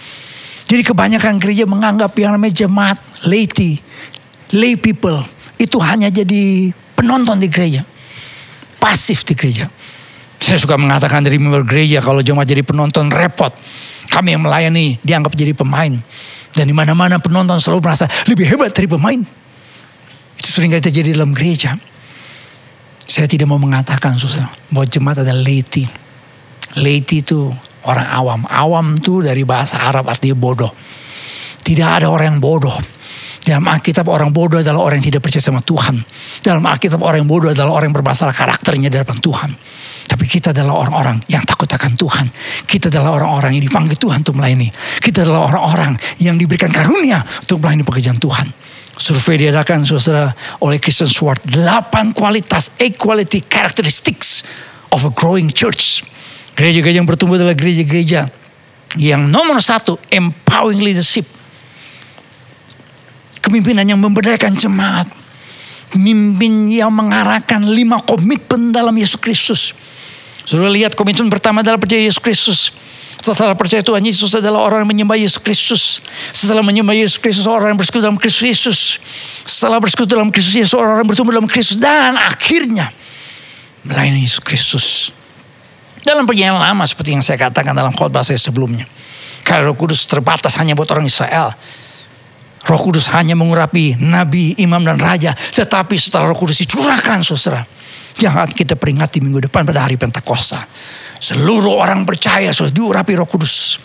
Jadi kebanyakan gereja menganggap yang namanya jemaat laity, lay people, itu hanya jadi penonton di gereja. Pasif di gereja. Saya suka mengatakan dari member gereja, kalau jemaat jadi penonton repot. Kami yang melayani dianggap jadi pemain. Dan di mana-mana penonton selalu merasa lebih hebat dari pemain. Itu sering terjadi dalam gereja. Saya tidak mau mengatakan saudara, bahwa jemaat adalah laity. Laity itu orang awam. Awam itu dari bahasa Arab artinya bodoh. Tidak ada orang yang bodoh. Dalam Alkitab orang bodoh adalah orang yang tidak percaya sama Tuhan. Dalam Alkitab orang yang bodoh adalah orang yang bermasalah karakternya di hadapan Tuhan. Tapi kita adalah orang-orang yang takut akan Tuhan. Kita adalah orang-orang yang dipanggil Tuhan untuk melayani. Kita adalah orang-orang yang diberikan karunia untuk melayani pekerjaan Tuhan. Survei diadakan saudara oleh Christian Sword. 8 kualitas, equality characteristics of a growing church. Gereja-gereja yang bertumbuh adalah gereja-gereja yang nomor 1, empowering leadership. Kepemimpinan yang memberdayakan jemaat. Pemimpin yang mengarahkan 5 komitmen dalam Yesus Kristus. Sudah lihat komitmen pertama adalah percaya Yesus Kristus. Setelah percaya Tuhan Yesus adalah orang yang menyembah Yesus Kristus. Setelah menyembah Yesus Kristus, orang yang bersekutu dalam Kristus Yesus. Setelah bersekutu dalam Kristus Yesus, orang yang bertumbuh dalam Kristus. Dan akhirnya melayani Yesus Kristus. Dalam perjanjian lama seperti yang saya katakan dalam khotbah saya sebelumnya. Karena Roh Kudus terbatas hanya buat orang Israel. Roh Kudus hanya mengurapi nabi, imam dan raja. Tetapi setelah Roh Kudus dicurahkan saudara. Yang akan kita peringati minggu depan pada hari Pentakosta. Seluruh orang percaya sudah diurapi Roh Kudus.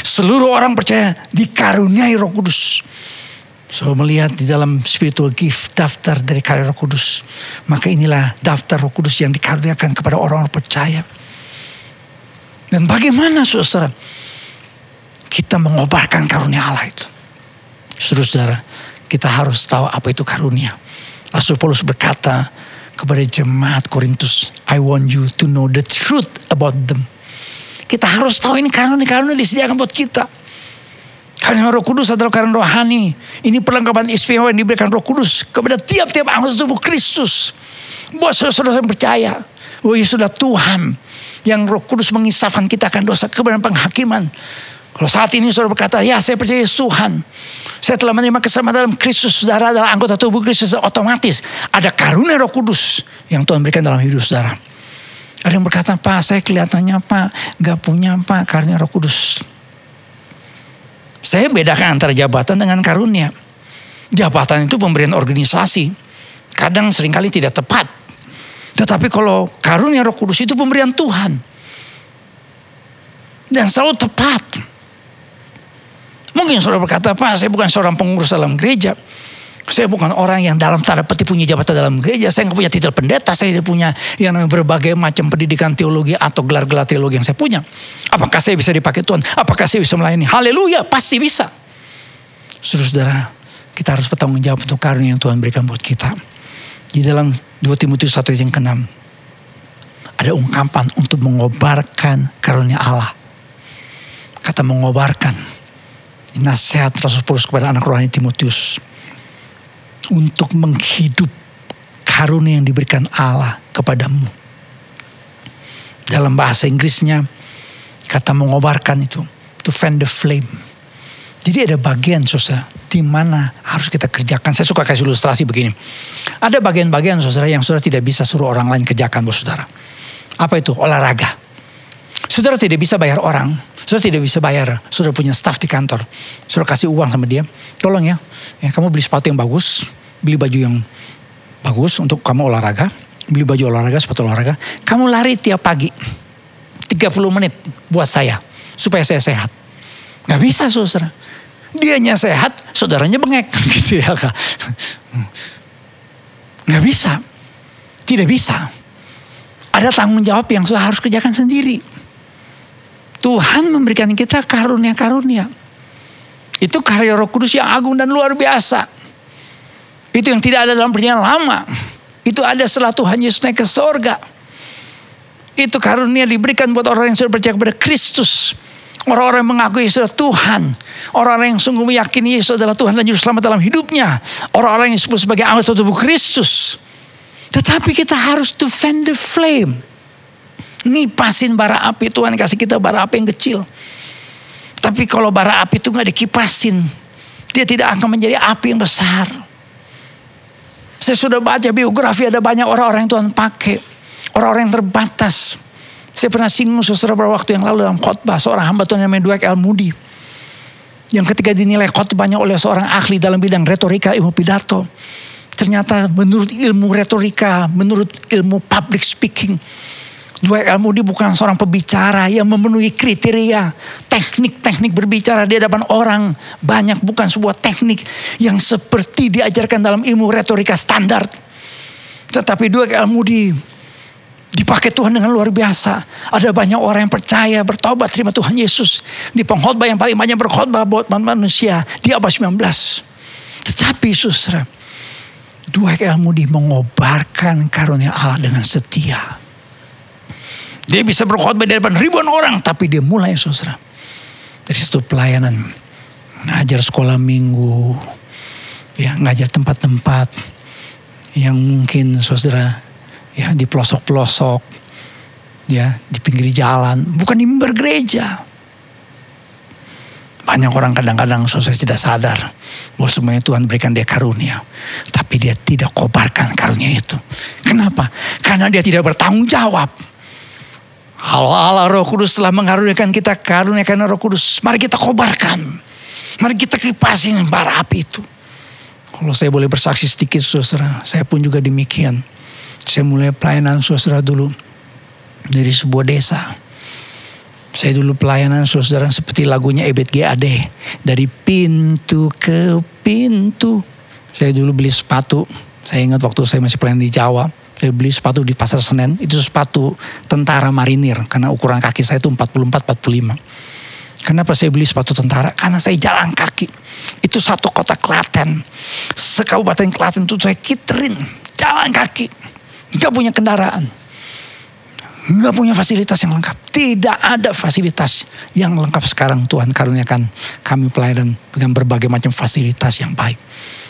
Seluruh orang percaya dikaruniai Roh Kudus. So melihat di dalam spiritual gift daftar dari karya Roh Kudus. Maka inilah daftar Roh Kudus yang dikaruniakan kepada orang-orang percaya. Dan bagaimana saudara kita mengobarkan karunia Allah itu? Saudara, kita harus tahu apa itu karunia. Rasul Paulus berkata kepada jemaat Korintus, I want you to know the truth about them. Kita harus tahu ini karunia-karunia disediakan buat kita. Karena Roh Kudus adalah karunia rohani. Ini perlengkapan istimewa yang diberikan Roh Kudus kepada tiap-tiap anggota tubuh Kristus. Buat saudara-saudara yang percaya bahwa Yesus adalah Tuhan. Yang Roh Kudus mengisahkan kita akan dosa, kebenaran, penghakiman. Kalau saat ini saudara berkata, ya saya percaya Yesus Tuhan. Saya telah menerima keselamatan dalam Kristus. Saudara adalah anggota tubuh Kristus. Otomatis ada karunia Roh Kudus yang Tuhan berikan dalam hidup saudara. Ada yang berkata, Pak saya kelihatannya Pak gak punya Pak karunia Roh Kudus. Saya bedakan antara jabatan dengan karunia. Jabatan itu pemberian organisasi. Kadang seringkali tidak tepat. Tetapi kalau karunia Roh Kudus itu pemberian Tuhan. Dan selalu tepat. Mungkin saudara berkata, Pak saya bukan seorang pengurus dalam gereja. Saya bukan orang yang dalam tanda petik punya jabatan dalam gereja. Saya nggak punya titel pendeta. Saya tidak punya yang namanya berbagai macam pendidikan teologi atau gelar-gelar teologi yang saya punya. Apakah saya bisa dipakai Tuhan? Apakah saya bisa melayani? Haleluya, pasti bisa. Saudara, kita harus bertanggung jawab untuk karunia yang Tuhan berikan buat kita. Di dalam 2 Timotius 1 yang ke-6 ada ungkapan untuk mengobarkan karunia Allah. Kata mengobarkan, nasihat Rasul Paulus kepada anak rohani Timotius untuk menghidup karunia yang diberikan Allah kepadamu. Dalam bahasa Inggrisnya kata mengobarkan itu to fan the flame. Jadi ada bagian saudara di mana harus kita kerjakan. Saya suka kasih ilustrasi begini. Ada bagian-bagian saudara yang saudara tidak bisa suruh orang lain kerjakan buat saudara. Apa itu? Olahraga. Saudara tidak bisa bayar orang. Saudara tidak bisa bayar. Saudara punya staff di kantor. Saudara kasih uang sama dia. Tolong ya kamu beli sepatu yang bagus. Beli baju yang bagus untuk kamu olahraga. Beli baju olahraga, sepatu olahraga. Kamu lari tiap pagi. 30 menit buat saya. Supaya saya sehat. Gak bisa saudara. Dianya sehat, saudaranya bengek. Gitu ya Kak. Gak bisa. Tidak bisa. Ada tanggung jawab yang saudara harus kerjakan sendiri. Tuhan memberikan kita karunia-karunia. Itu karya Roh Kudus yang agung dan luar biasa. Itu yang tidak ada dalam perjanjian lama. Itu ada setelah Tuhan Yesus naik ke sorga. Itu karunia diberikan buat orang yang sudah percaya kepada Kristus. Orang-orang yang mengakui Yesus adalah Tuhan. Orang-orang yang sungguh meyakini Yesus adalah Tuhan dan Juru Selamat dalam hidupnya. Orang-orang yang disebut sebagai anggota tubuh Kristus. Tetapi kita harus to fan the flame. Ngipasin bara api. Tuhan kasih kita bara api yang kecil. Tapi kalau bara api itu gak dikipasin, dia tidak akan menjadi api yang besar. Saya sudah baca biografi, ada banyak orang-orang yang Tuhan pakai. Orang-orang yang terbatas. Saya pernah singgung saudara beberapa waktu yang lalu dalam khotbah seorang hamba Tuhan yang namanya Dwight L. Moody. Yang ketika dinilai khotbahnya oleh seorang ahli dalam bidang retorika ilmu pidato. Ternyata menurut ilmu retorika, menurut ilmu public speaking, Dwight L. Moody bukan seorang pembicara yang memenuhi kriteria teknik-teknik berbicara di hadapan orang banyak. Bukan sebuah teknik yang seperti diajarkan dalam ilmu retorika standar. Tetapi Dwight L. Moody dipakai Tuhan dengan luar biasa. Ada banyak orang yang percaya, bertobat, terima Tuhan Yesus. Di pengkhotbah yang paling banyak berkhotbah buat manusia di abad 19. Tetapi saudara, Dwight L. Moody mengobarkan karunia Allah dengan setia. Dia bisa berkhotbah di depan ribuan orang, tapi dia mulai saudara dari situ pelayanan, ngajar sekolah minggu, ya ngajar tempat-tempat yang mungkin saudara ya di pelosok-pelosok, ya di pinggir jalan, bukan di mimbar gereja. Banyak orang kadang-kadang saudara tidak sadar bahwa semuanya Tuhan berikan dia karunia, tapi dia tidak kobarkan karunia itu. Kenapa? Karena dia tidak bertanggung jawab. Allah Roh Kudus telah mengaruniakan kita karunia karena Roh Kudus. Mari kita kobarkan, mari kita kipasin bara api itu. Kalau saya boleh bersaksi sedikit saudara, saya pun juga demikian. Saya mulai pelayanan saudara dulu dari sebuah desa. Saya dulu pelayanan saudara seperti lagunya Ebet GAD. Dari pintu ke pintu. Saya dulu beli sepatu. Saya ingat waktu saya masih pelayanan di Jawa. Saya beli sepatu di Pasar Senen. Itu sepatu tentara marinir. Karena ukuran kaki saya itu 44-45. Kenapa saya beli sepatu tentara? Karena saya jalan kaki. Itu satu kota Klaten. Sekabupaten Klaten itu saya kiterin. Jalan kaki. Gak punya kendaraan. Gak punya fasilitas yang lengkap. Tidak ada fasilitas yang lengkap sekarang. Tuhan karuniakan kami pelayanan dengan berbagai macam fasilitas yang baik.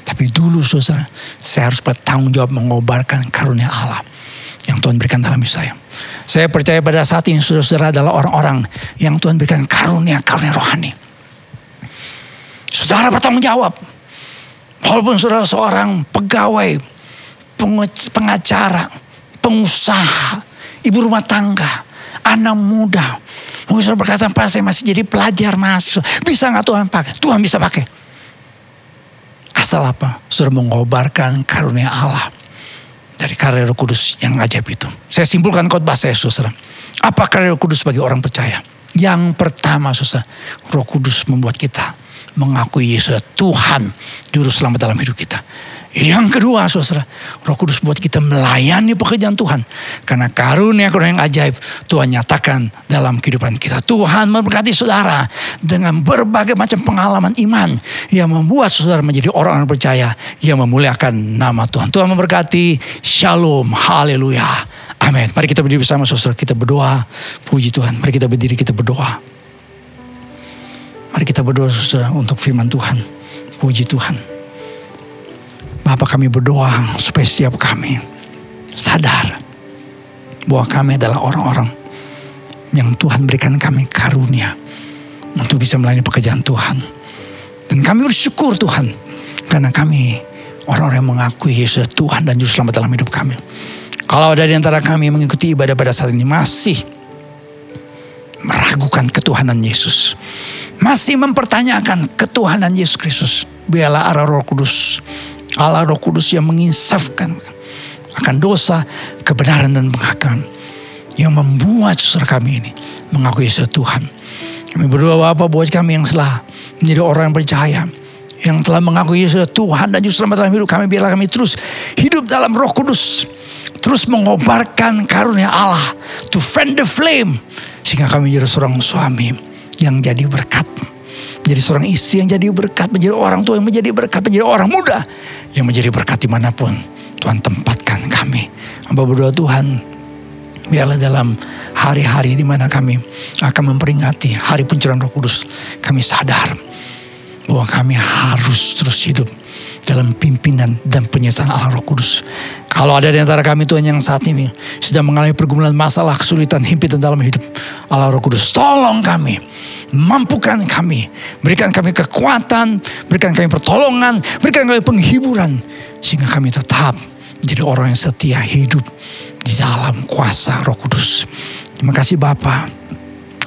Tapi dulu saudara, saya harus bertanggung jawab mengobarkan karunia Allah yang Tuhan berikan dalam hidup saya. Saya percaya pada saat ini saudara adalah orang-orang yang Tuhan berikan karunia rohani. Saudara bertanggung jawab. Walaupun saudara seorang pegawai, pengacara, pengusaha, ibu rumah tangga, anak muda. Mungkin saudara berkata, Pak saya masih jadi pelajar mahasiswa. Bisa gak Tuhan pakai? Tuhan bisa pakai. Asal apa? Saudara mengobarkan karunia Allah dari karya Roh Kudus yang ajaib itu. Saya simpulkan khotbah saya saudara. Apa karya Roh Kudus bagi orang percaya? Yang pertama saudara, Roh Kudus membuat kita mengakui Yesus Tuhan, Juru Selamat dalam hidup kita. Yang kedua saudara, Roh Kudus buat kita melayani pekerjaan Tuhan. Karena karunia yang ajaib Tuhan nyatakan dalam kehidupan kita. Tuhan memberkati saudara dengan berbagai macam pengalaman iman yang membuat saudara menjadi orang percaya yang memuliakan nama Tuhan. Tuhan memberkati. Shalom. Haleluya. Amin. Mari kita berdiri bersama saudara. Kita berdoa. Puji Tuhan. Mari kita berdiri, kita berdoa. Mari kita berdoa saudara untuk firman Tuhan. Puji Tuhan. Bapa kami berdoa supaya setiap kami sadar bahwa kami adalah orang-orang yang Tuhan berikan kami karunia untuk bisa melayani pekerjaan Tuhan. Dan kami bersyukur Tuhan karena kami orang-orang yang mengakui Yesus Tuhan dan Juru Selamat dalam hidup kami. Kalau ada di antara kami mengikuti ibadah pada saat ini masih meragukan ketuhanan Yesus, masih mempertanyakan ketuhanan Yesus Kristus, biarlah arah Roh Kudus, Allah Roh Kudus yang menginsafkan akan dosa, kebenaran dan penghakam yang membuat saudara kami ini mengakui Yesus Tuhan. Kami berdoa Bapa buat kami yang telah menjadi orang yang percaya, yang telah mengakui Yesus Tuhan dan Juru Selamat dalam hidup kami, biarlah kami terus hidup dalam Roh Kudus, terus mengobarkan karunia Allah, to fan the flame, sehingga kami menjadi seorang suami yang jadi berkat, menjadi seorang istri yang jadi berkat, menjadi orang tua yang menjadi berkat, menjadi orang muda yang menjadi berkat dimanapun Tuhan tempatkan kami. Hamba berdoa Tuhan, Biarlah dalam hari-hari di mana kami akan memperingati hari pencurahan Roh Kudus, kami sadar bahwa kami harus terus hidup dalam pimpinan dan penyertaan Allah Roh Kudus. Kalau ada di antara kami Tuhan yang saat ini sedang mengalami pergumulan, masalah, kesulitan, himpitan dalam hidup, Allah Roh Kudus tolong kami, mampukan kami, berikan kami kekuatan, berikan kami pertolongan, berikan kami penghiburan, sehingga kami tetap menjadi orang yang setia hidup di dalam kuasa Roh Kudus. Terima kasih Bapa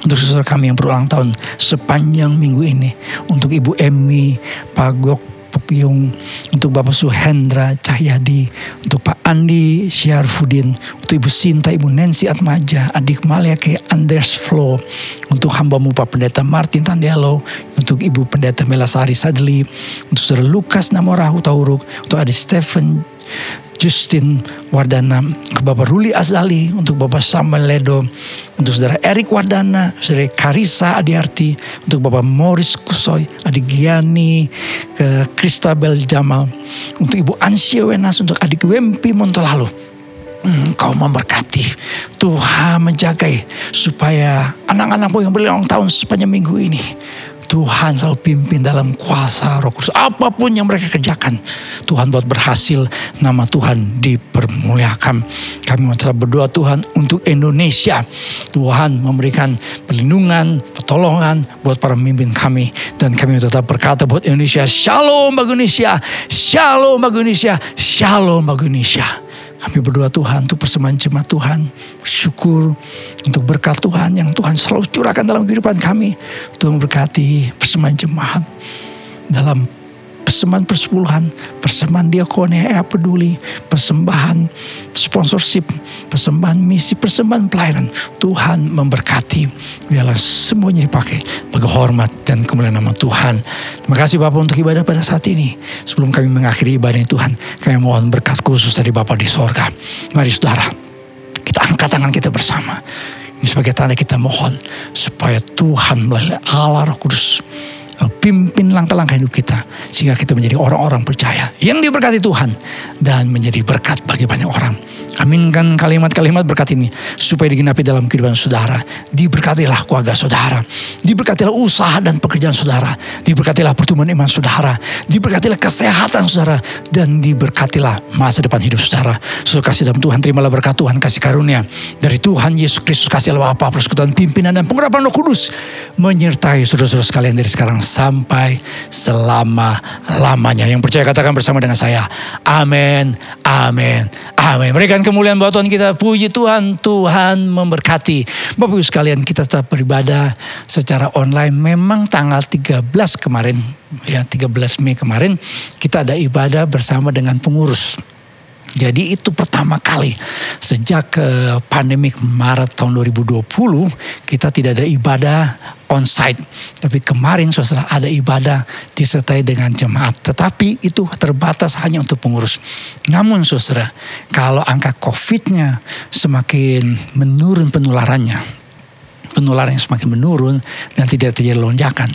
untuk saudara kami yang berulang tahun sepanjang minggu ini, untuk Ibu Emi, Pak Gok Pukyung, untuk Bapak Suhendra Cahyadi, untuk Pak Andi Syarfudin, untuk Ibu Sinta, Ibu Nancy Atmaja, Adik Maliake Anders Flo, untuk hamba-Mu Pak Pendeta Martin Tandelo, untuk Ibu Pendeta Melasari Sadli, untuk Saudara Lukas Namora Hutauruk, untuk Adik Stephen Justin Wardana, ke Bapak Ruli Azali, untuk Bapak Samuel Ledo, untuk Saudara Erik Wardana, Saudara Karissa Adiarti, untuk Bapak Morris Kusoy, Adik Giani, ke Kristabel Jamal, untuk Ibu Ansya Wenas, untuk Adik Wempi Montolalu. Kau memberkati, Tuhan menjagai supaya anak-anakmu yang berulang tahun sepanjang minggu ini, Tuhan selalu pimpin dalam kuasa Roh Kudus. Apapun yang mereka kerjakan, Tuhan buat berhasil, nama Tuhan dipermuliakan. Kami mau tetap berdoa Tuhan untuk Indonesia. Tuhan memberikan perlindungan, pertolongan buat para pemimpin kami. Dan kami tetap berkata buat Indonesia, Shalom bagi Indonesia, Shalom bagi Indonesia, Shalom bagi Indonesia. Kami berdoa Tuhan untuk persembahan jemaat Tuhan. Bersyukur untuk berkat Tuhan yang Tuhan selalu curahkan dalam kehidupan kami. Tuhan berkati persembahan jemaat dalam persembahan persepuluhan, persembahan diakonia peduli, persembahan sponsorship, persembahan misi, persembahan pelayanan. Tuhan memberkati. Biarlah semuanya dipakai bagi hormat dan kemuliaan nama Tuhan. Terima kasih Bapak untuk ibadah pada saat ini. Sebelum kami mengakhiri ibadah ini Tuhan, kami mohon berkat khusus dari Bapa di sorga. Mari saudara, kita angkat tangan kita bersama. Ini sebagai tanda kita mohon supaya Tuhan melalui Allah Roh Kudus pimpin langkah-langkah hidup kita, sehingga kita menjadi orang-orang percaya yang diberkati Tuhan dan menjadi berkat bagi banyak orang. Aminkan kalimat-kalimat berkat ini supaya digenapi dalam kehidupan saudara. Diberkatilah keluarga saudara, diberkatilah usaha dan pekerjaan saudara, diberkatilah pertumbuhan iman saudara, diberkatilah kesehatan saudara, dan diberkatilah masa depan hidup saudara. Saudara kasih dalam Tuhan, terimalah berkat Tuhan, kasih karunia dari Tuhan Yesus Kristus, kasih Allah Bapa, persekutuan pimpinan dan pengurapan Roh Kudus menyertai saudara-saudara sekalian dari sekarang sampai selama-lamanya. Yang percaya katakan bersama dengan saya, amin, amin, amin. Berikan kemuliaan buat Tuhan kita, puji Tuhan, Tuhan memberkati. Bapak Ibu sekalian, kita tetap beribadah secara online. Memang tanggal 13 kemarin, ya 13 Mei kemarin, kita ada ibadah bersama dengan pengurus. Jadi itu pertama kali sejak pandemik Maret tahun 2020 kita tidak ada ibadah on-site. Tapi kemarin saudara ada ibadah disertai dengan jemaat. Tetapi itu terbatas hanya untuk pengurus. Namun saudara, kalau angka COVID-nya semakin menurun penularannya semakin menurun dan tidak terjadi lonjakan,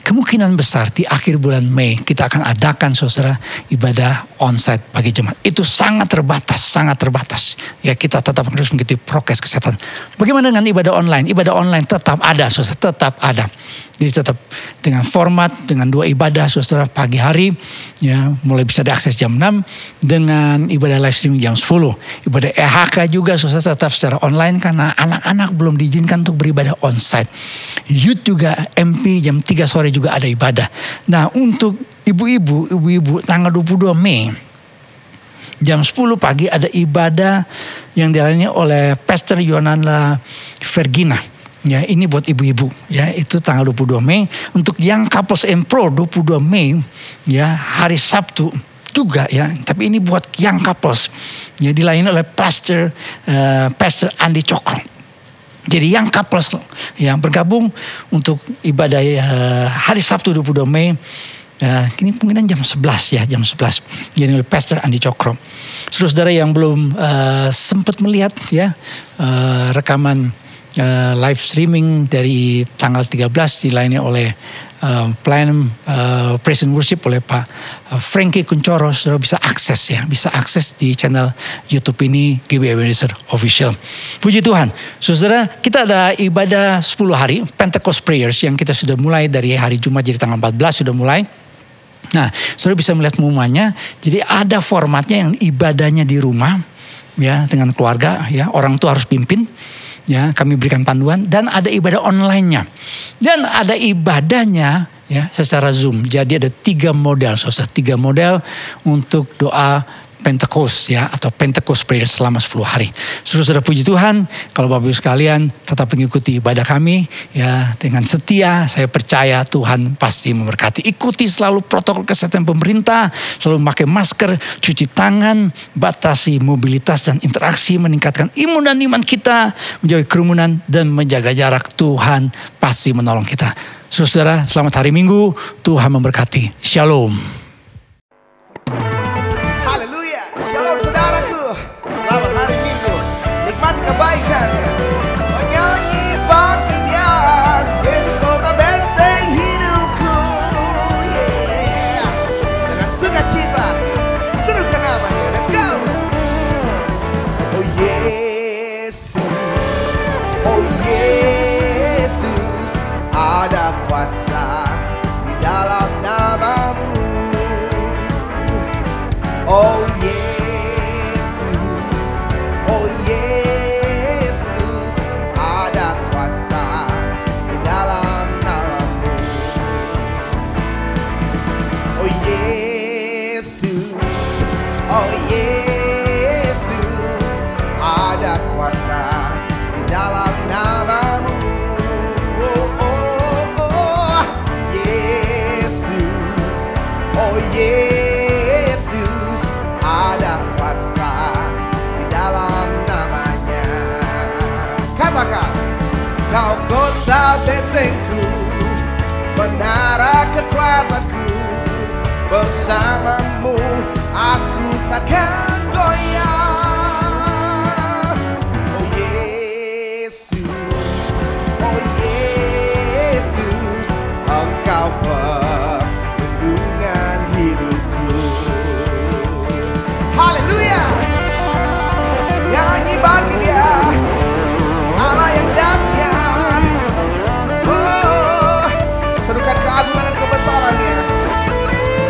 kemungkinan besar di akhir bulan Mei kita akan adakan saudara ibadah onsite bagi jemaat. Itu sangat terbatas. Ya, kita tetap harus mengikuti prokes kesehatan. Bagaimana dengan ibadah online? Ibadah online tetap ada saudara, tetap ada. Jadi tetap dengan format, dengan 2 ibadah saudara pagi hari, ya mulai bisa diakses jam 6 dengan ibadah live streaming jam 10. Ibadah EHK juga saudara tetap secara online karena anak-anak belum diizinkan untuk beribadah onsite. Youth juga MP jam 3 sore juga ada ibadah. Nah, untuk ibu-ibu tanggal 22 Mei jam 10 pagi ada ibadah yang dilayani oleh Pastor Yonanda Vergina. Ya, ini buat ibu-ibu, ya itu tanggal 22 Mei. Untuk yang couples and pro 22 Mei, ya hari Sabtu juga ya. Tapi ini buat yang couples, ya dilayani oleh Pastor Andi Cokro. Jadi yang couples yang bergabung untuk ibadah hari Sabtu 22 Mei, ini mungkin jam 11 ya, jam 11. Jadi oleh Pastor Andi Cokro. Saudara yang belum sempat melihat ya rekaman live streaming dari tanggal 13 dilayani oleh pelayanan praise and worship oleh Pak Frankie Kuncoro, saudara bisa akses ya, bisa akses di channel YouTube ini GBI Ebenezer Official. Puji Tuhan, saudara, kita ada ibadah 10 hari Pentecost Prayers yang kita sudah mulai dari hari Jumat, jadi tanggal 14 sudah mulai. Nah, saudara bisa melihat pengumumannya. Jadi ada formatnya yang ibadahnya di rumah, ya, dengan keluarga, ya, orang tua harus pimpin. Ya, kami berikan panduan, dan ada ibadah online-nya. Dan ada ibadahnya ya secara Zoom. Jadi ada 3 model, saudara, 3 model untuk doa Pentecost ya, atau Pentecost Prayer selama 10 hari. Saudara, puji Tuhan, kalau Bapak Ibu sekalian tetap mengikuti ibadah kami ya dengan setia, saya percaya Tuhan pasti memberkati. Ikuti selalu protokol kesehatan pemerintah, selalu memakai masker, cuci tangan, batasi mobilitas dan interaksi, meningkatkan imun dan iman kita, menjauhi kerumunan dan menjaga jarak. Tuhan pasti menolong kita. Saudara, selamat hari Minggu, Tuhan memberkati. Shalom. Shalom saudaraku, selamat hari Minggu, nikmati kebaikannya, menyanyi bagi Dia, Yesus kota benteng hidupku, yeah. Dengan sukacita, serukan namanya, let's go. Oh Yesus, oh Yesus, ada kuasa di dalam namamu. Oh Yesus, oh Yesus, ada kuasa di dalam namamu. Oh Yesus, oh Yesus, ada kuasa di dalam namamu. Oh, oh, oh, Yesus, oh Yesus, ada kuasa di dalam namanya. Katakan, kau kota bentengku, menara kekuatanku, bersamamu aku takkan goyah. Oh Yesus, oh Yesus, engkau perlindungan hidupku. Haleluya, nyanyi bagi Dia, Allah yang dahsyat. Oh, serukan keagungan dan kebesarannya.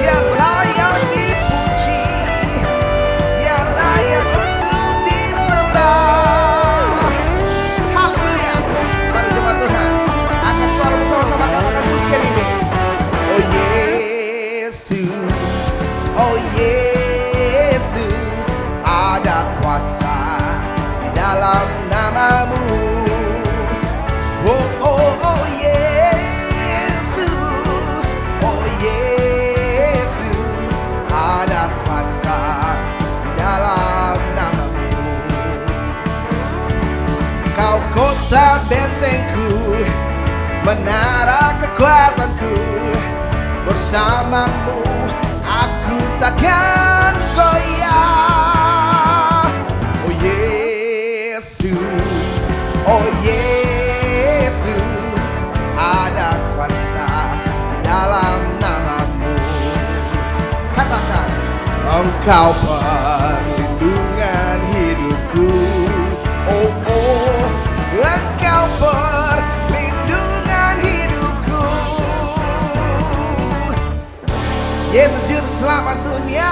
Dia layak dipuji, Dia layak untuk disembah. Haleluya, pada jemaat Tuhan, angkat suara bersama-sama katakan pujian ini. Oh Yesus, oh Yesus, ada kuasa di dalam namamu. Oh, oh, oh Yesus, oh Yesus, ada kuasa di dalam namamu. Kau kota bentengku, menara kekuatanku, bersamamu aku takkan goyah. Oh Yesus, oh Yesus, ada kuasa di dalam namamu. Katakan, engkau perlindungan hidupku. Oh, oh, engkau perlindungan hidupku. Yesus juru selamat dunia.